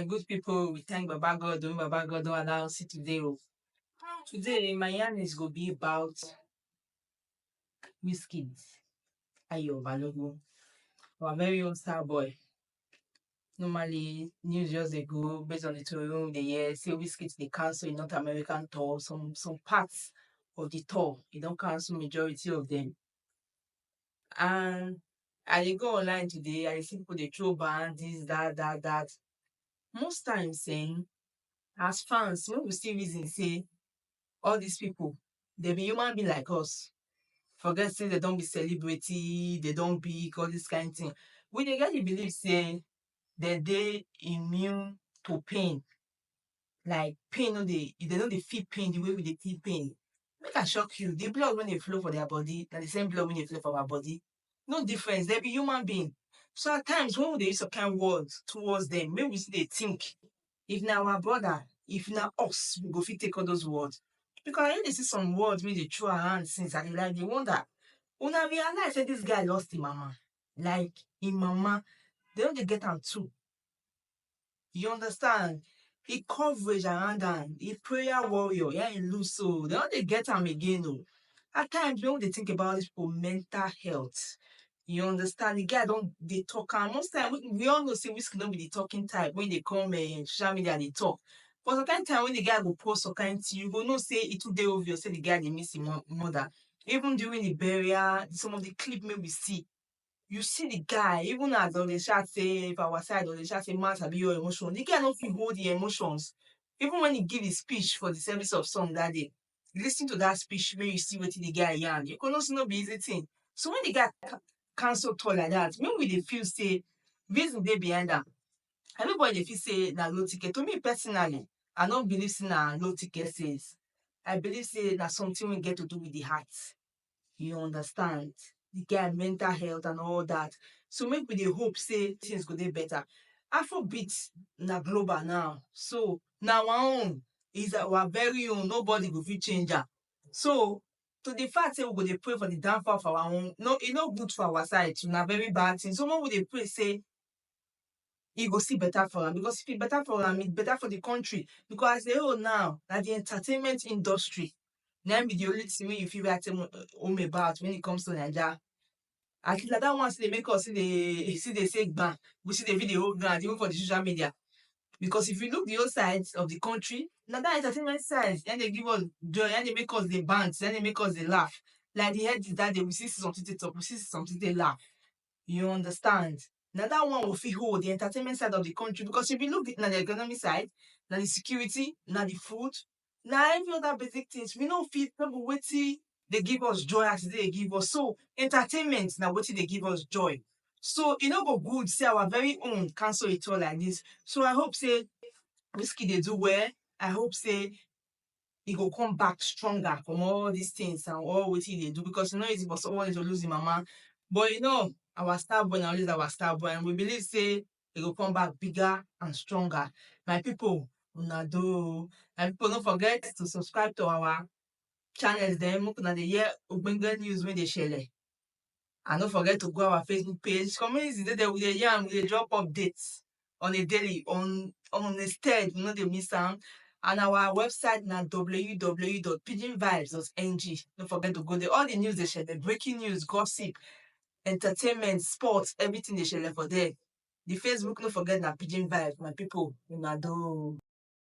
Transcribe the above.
good people, we thank Baba God, doing Baba God don't allow us see today. Today, my yarn is going to be about Wizkid, Ayo Balogun, our very own Starboy. Normally, news just they go based on the touring the year. Say Wizkid they cancel in North American tour, some parts of the tour, they don't cancel majority of them. And I dey go online today, I see people they throw band, this, that. Most times saying as fans, when we see reason say all these people, they be human being like us. Forget say they don't be celebrity, they don't be all this kind of thing. We dey get the belief say they immune to pain. Like pain no they know they feel pain the way we they feel pain. Make I shock you. The blood when they flow for their body, na the same blood when they flow for our body. No difference. They be human being. So at times when we dey use some kind words towards them, maybe we see they think if na our brother, if na us, we go fit take all those words. Because I hear they see some words wey dey throw around since and like they wonder. Una realize say this guy lost him mama. Like him mama, they don't dey get am too. You understand? He coverage around am, he prayer warrior, yeah, he lose so. They don't dey get am again. Oh. At times, when they think about this for mental health, you understand? The guy don't they talk and most time we all know say Wizkid don't be the talking type when they come social media they talk. But some kind time when the guy go post some kind thing, you go know say it too dey obvious say the guy they miss his mother. Even during the burial, some of the clip may we see. You see the guy, even as on the chat say, if our side on the chat say, man, be your emotion. The guy don't feel hold the emotions. Even when he give his speech for the service of song that day, listen to that speech where you see what the guy yarn. You can also not be easy thing. So when the guy cancel talk like that, when we they feel say, reason they behind that, everybody they feel say na low ticket. To me personally, I don't believe say na low ticket says. I believe say that something will get to do with the heart. You understand? The guy mental health and all that. So maybe they hope say things go dey better. Afrobeat na global now. So now our own is our very own. Nobody go fit change her. So to the fact say we go dey pray for the downfall of our own, no, it no good for our side. Na very bad thing. So when we dey pray say it go see better for them because if it better for them, it's better for the country. Because as they all now, that the entertainment industry, now be the only thing when you feel right home about when it comes to Nigeria. At least like that one see they make us see they say bang, we see the video ground even for the social media. Because if you look the other sides of the country, now that entertainment side, then they give us joy, and they make us the bounce, then they make us the laugh. Like the head is that day we see something they talk, we see something they laugh. You understand? Now that one will feel hold the entertainment side of the country because if you look at the economy side, now the security, now the food, now every other basic things, we don't feel people waiting, they give us joy as they give us. So entertainment now waiting they give us joy. So it no go good say our very own cancel it all like this. So I hope say Wizkid they do well. I hope say he go come back stronger from all these things and all what they do because you know it's for someone to lose his mama. But you know, our Starboy now is our Starboy, and we believe say he will come back bigger and stronger. My people, una do. My people, don't forget to subscribe to our channels. Then make una dey hear ogbonge news when they share. And don't forget to go our Facebook page. Community there with the yarn, we dey drop updates on a daily, on a stead, you know they miss out. And our website na www.pigeonvibes.ng. Don't forget to go there. All the news they share, the breaking news, gossip, entertainment, sports, everything they share for there. The Facebook, don't forget na Pigeon Vibes, my people. Una do.